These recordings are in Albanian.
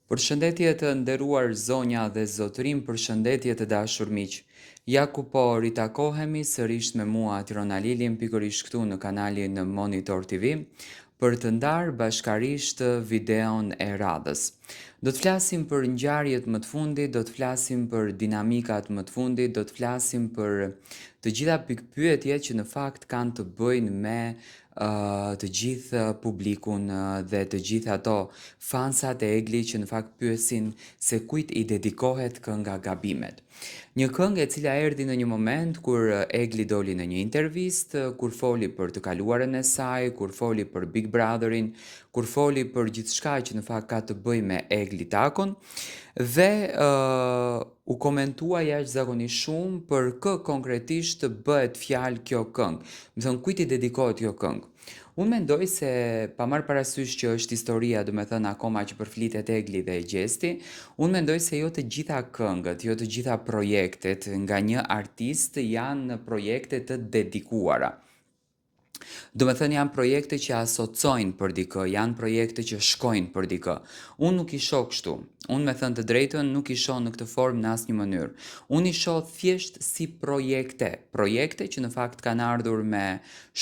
Përshëndetje të nderuar zonja dhe zotërim, përshëndetje të dashur miq. Ja ku po ritakohemi sërish me mua Tirona Lilin pikërisht këtu në kanalin në Monitor TV për të ndarë bashkarisht videon e radhës. Do të flasim për ngjarjet më të fundit, do të flasim për dinamikat më të fundit, do të flasim për të gjitha pikpyetjet që në fakt kanë të bëjnë me të gjithë publikun dhe të gjithë ato fansat e Eglit që në fakt pyesin se kujt i dedikohet kënga Gabimet. Një këngë e cila erdhi në një moment kur Egli doli në një intervistë, kur foli për të kaluarën e saj, kur foli për Big Brotherin, kur foli për gjithçka që në fakt ka të bëjë me Egli Takon dhe u komentua jashtëzakonisht shumë për kë konkretisht bëhet fjalë kjo këngë. Më thënë kujt i dedikohet kjo këngë. Unë mendoj se pa marrë parasysh që është historia, do me thënë akoma që përflitet Egli dhe e Gjesti, unë mendoj se jo të gjitha këngët, jo të gjitha projektet nga një artist janë projekte të dedikuara. Do me thënë janë projekte që asocojnë për dikë, janë projekte që shkojnë për dikë. Unë nuk i shoh kështu. Unë me thënë të drejtën nuk i shoh në këtë formë në asnjë mënyrë. Unë i shoh thjesht si projekte, projekte që në fakt kanë ardhur me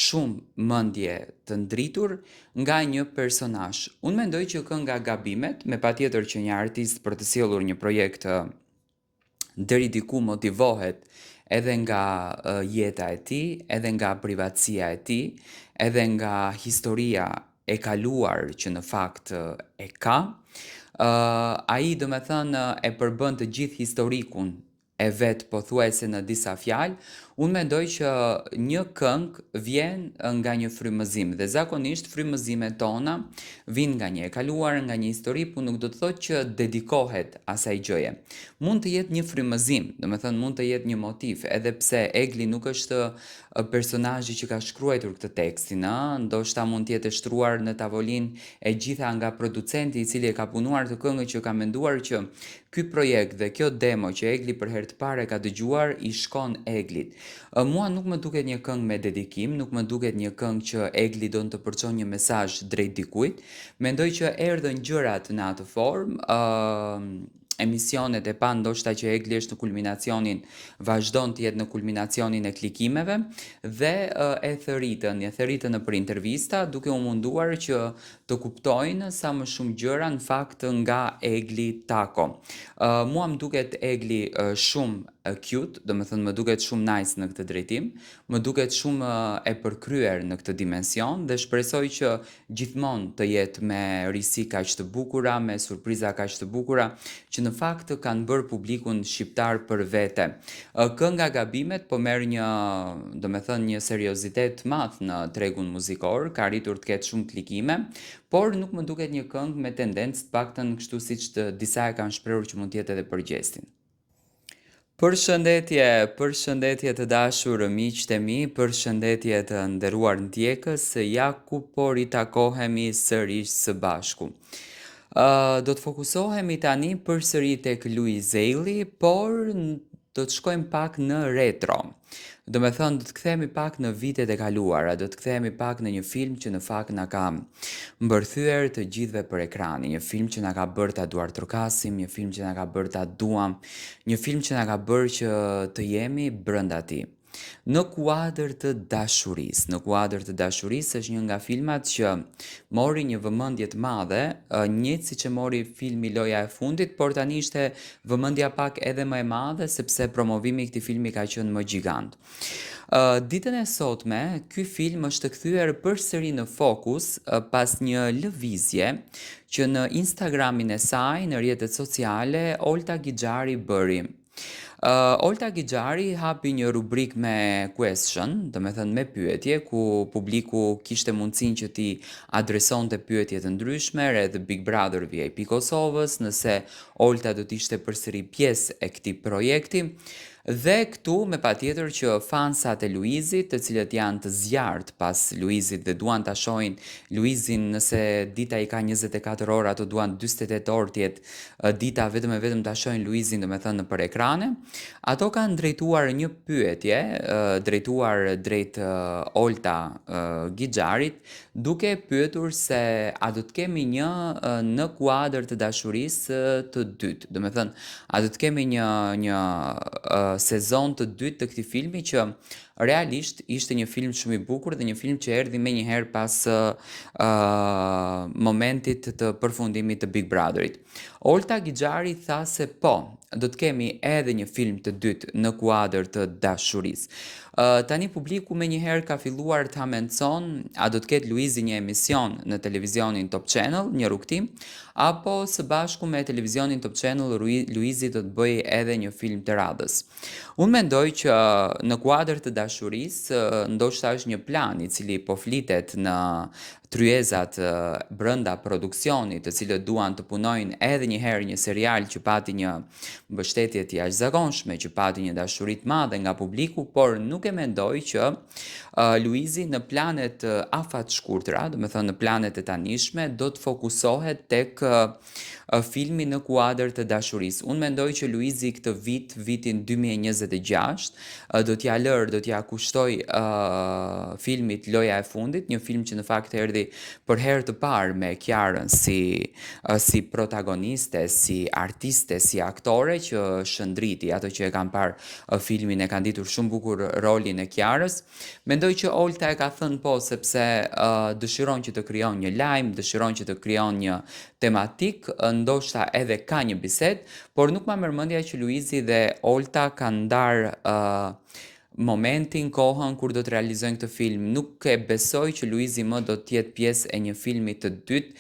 shumë mendje të ndritur nga një personazh. Unë mendoj që kënga Gabimet, me patjetër që një artist për të sjellur një projekt deri diku motivohet edhe nga jeta e tij, edhe nga privatësia e tij, edhe nga historia e kaluar që në fakt e ka. Ai do me thënë e përbën të gjithë historikun e vet pothuajse në disa fjalë. Unë mendoj që një këngë vjen nga një frymëzim dhe zakonisht frymëzimet tona vijnë nga një e kaluar, nga një histori, por nuk do të thotë që dedikohet asaj gjëje. Mund të jetë një frymëzim, do me thënë mund të jetë një motiv, edhe pse Egli nuk është personazhi që ka shkruar këtë tekstin, ndoshta mund të jetë e shtruar në tavolinë e gjitha nga producenti i cili e ka punuar të këngën që ka menduar që ky projekt dhe kjo demo që Egli për herë të parë ka dëgjuar i shkon Eglit. Mua nuk më duket një këngë me dedikim, nuk më duket një këngë që Egli do të përçon një mesazh drejt dikujt. Mendoj që erdhën gjërat në atë formë, emisionet e pa ndoshta që Egli është në kulminacionin, vazhdon të jetë në kulminacionin e klikimeve dhe e thërritën nëpër intervista duke u munduar që të kuptojnë sa më shumë gjëra në fakt nga Egli Tako. Mua më duket Egli shumë cute, do me thënë më duket shumë nice në këtë drejtim, më duket shumë e përkryer në këtë dimension dhe shpresoj që gjithmonë të jetë me risi kaq të bukura, me surpriza kaq të bukura, që në fakt kanë bërë publikun shqiptar për vete. Kënga Gabimet po merr një, do me thënë një seriozitet madh në tregun muzikor, ka arritur të ketë shumë klikime, por nuk më duket një këngë me tendencë të paktën kështu siç disa e kanë shprehur që mund të jetë edhe për Gjestin. Përshëndetje, përshëndetje të dashur miqtë e mi, përshëndetje të nderuar ndjekës, ja ku po ritakohemi sërish së bashku. Do të fokusohemi tani përsëri tek Louis Ailey, por do të shkojmë pak në retro. Do me thënë, do të kthehemi pak në vitet e kaluara, do të kthehemi pak në një film që në fakt na ka mbërthyer të gjithëve për ekranin, një film që na ka bërë ta duar trokasim, një film që na ka bërë ta duam, një film që na ka bërë që të jemi brenda tij. Në kuadër të dashurisë, në kuadër të dashurisë është një nga filmat që mori një vëmendje të madhe, njëjtë siç e mori filmi Loja e fundit, por tani ishte vëmendja pak edhe më e madhe sepse promovimi i këtij filmi ka qenë më gjigant. Ditën e sotme, ky film është kthyer përsëri në fokus pas një lëvizje që në Instagramin e saj, në rrjetet sociale, Olta Gixhari bëri. Olta Gixhari hapi një rubrik me question, do me thënë me pyetje, ku publiku kishte mundësinë që ti adresonte pyetje të ndryshme rreth Big Brother VIP Kosovës, nëse Olta do të ishte përsëri pjesë e këtij projekti. Dhe këtu me patjetër që fansat e Luizit, të cilët janë të zjarrt pas Luizit dhe duan ta shohin Luizin nëse dita i ka 24 orë, ato duan 48 orë të jetë dita vetëm e vetëm ta shohin Luizin, domethënë nëpër ekrane. Ato kanë drejtuar një pyetje, drejtuar drejt Olta Gixharit, duke pyetur se a do të kemi një në kuadër të dashurisë të dytë. Domethënë, a do të kemi një sezon të dytë të këtij filmi që realisht ishte një film shumë i bukur dhe një film që erdhi menjëherë pas momentit të përfundimit të Big Brotherit. Olta Gixhari tha se po, do të kemi edhe një film të dytë në kuadër të dashurisë. Tani publiku menjëherë ka filluar ta mencon a do të ketë Luizi një emision në televizionin Top Channel, një rrugtim, apo së bashku me televizionin Top Channel Luizi do të bëjë edhe një film të radhës. Unë mendoj që në kuadër të dashurisë ndoshta është një plan i cili po flitet në tryezat brenda produksionit, të cilët duan të punojnë edhe një herë një serial që pati një mbështetje të jashtëzakonshme, që pati një dashuri të madhe nga publiku, por nuk e mendoj që Luizi në planet afat shkurtra, do të thënë në planet e tanishme, do të fokusohet tek filmi në kuadër të dashurisë. Unë mendoj që Luizi këtë vit, vitin 2026, do t'ja kushtoj filmit Loja e fundit, një film që në fakt erdhi për herë të parë me Kiarën si protagoniste, si artiste, si aktore që shëndriti, ato që e kanë parë filmin e kanë ditur shumë bukur rolin e Kiarës. Mendoj që Olta e ka thënë po sepse dëshiron që të krijon një lajm, dëshiron që të krijon një tematik, ndoshta edhe ka një bisedë, por nuk ma merr mendja që Luizi dhe Olta kanë ndarë momentin, kohën kur do të realizojnë këtë film. Nuk e besoj që Luizi më do të jetë pjesë e një filmi të dytë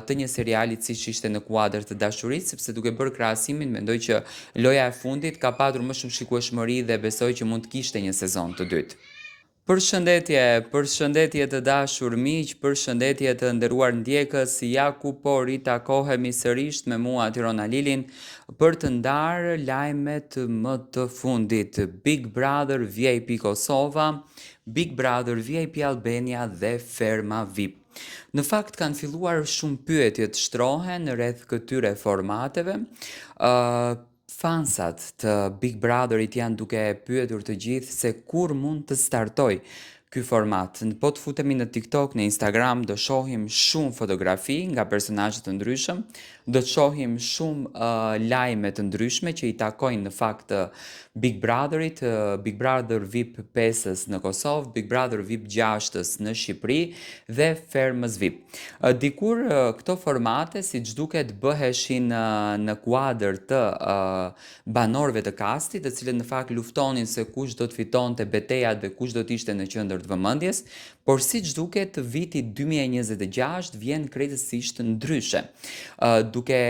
të një seriali siç ishte në kuadër të dashurisë, sepse duke bërë krahasimin, mendoj që Loja e fundit ka patur më shumë shikueshmëri dhe besoj që mund të kishte një sezon të dytë. Përshëndetje të dashur miq, përshëndetje të nderuar ndjekës, ja ku po ritakohemi sërish me mua Tirona Lilin për të ndarë lajmet më të fundit. Big Brother VIP Kosova, Big Brother VIP Albania dhe Ferma VIP. Në fakt kanë filluar shumë pyetje të shtrohen rreth këtyre formateve. Fansat të Big Brotherit janë duke pyetur të gjithë se kur mund të startoj ky format. Po të futemi në TikTok, në Instagram, do shohim shumë fotografi nga personazhe të ndryshëm, do të shohim shumë lajme të ndryshme që i takojnë në fakt Big Brotherit, Big Brother VIP 5-s në Kosovë, Big Brother VIP 6-s në Shqipëri dhe Fermës VIP. Dikur këto formate, siç duket, bëheshin në kuadër të banorëve të kastit, të cilët në fakt luftonin se kush do të fitonte betejat dhe kush do të ishte në qendër të vëmendjes, por siç duket viti 2026 vjen krejtësisht ndryshe, duke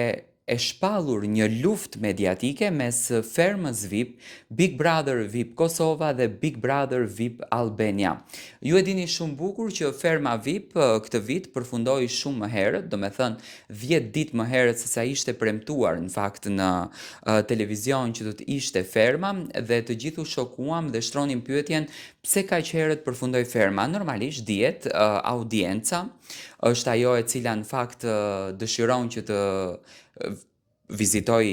e shpallur një luftë mediatike mes Fermës VIP, Big Brother VIP Kosova dhe Big Brother VIP Albania. Ju e dini shumë bukur që Ferma VIP këtë vit përfundoi shumë më herët, do me thënë 10 ditë më herët se sa ishte premtuar në fakt në televizion që do të ishte Ferma, dhe të gjithu shokuam dhe shtronim pyetjen pse kaq herët përfundoi Ferma. Normalisht dihet audienca është ajo e cila në fakt dëshiron që të vizitoj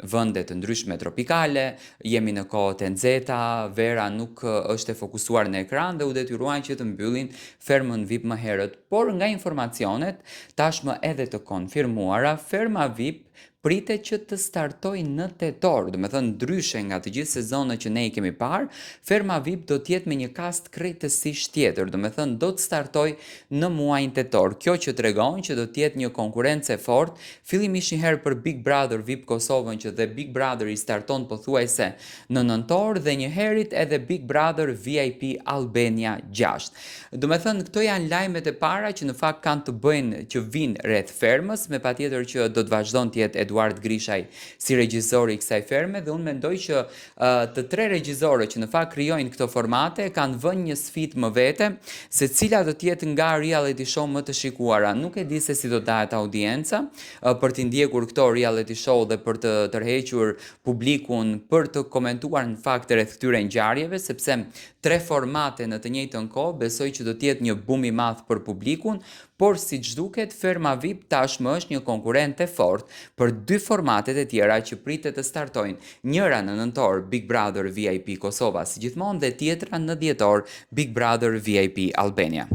vende të ndryshme tropikale, jemi në kohë të nxehta, vera nuk është e fokusuar në ekran dhe u detyruan që të mbyllin Fermën VIP më herët. Por nga informacionet tashmë edhe të konfirmuara, Ferma VIP pritet që të startojë në tetor, do me thënë ndryshe nga të gjithë sezonët që ne i kemi parë, Ferma VIP do t'jetë me një kast krejtësisht tjetër, do me thënë do të startojë në muajin tetor. Kjo që tregon që do t'jetë një konkurrencë e fortë, fillimisht një herë për Big Brother VIP Kosovën, që dhe Big Brother i starton pothuajse në nëntor, dhe një herit edhe Big Brother VIP Albania 6. Do me thënë këto janë lajmet e para që në fakt kanë të bëjnë që vinë rreth Fermës, me patjetër që do të vazhdon të jetë Eduard Grishaj si regjisor i kësaj ferme dhe unë mendoj që të tre regjisorët që në fakt krijojnë këto formate kanë vënë një sfidë më vete se cila do të jetë nga reality show më të shikuara. Nuk e di se si do dahet audienca për t'i ndjekur këto reality show dhe për të tërhequr publikun për të komentuar në fakt rreth këtyre ngjarjeve, sepse tre formate në të njëjtën kohë besoj që do të jetë një bum i madh për publikun, por siç duket Ferma VIP tashmë është një konkurrente fort për dy formatet e tjera që pritet të startojnë. Njëra në nëntor Big Brother VIP Kosova si gjithmonë dhe tjetra në dhjetor Big Brother VIP Albania.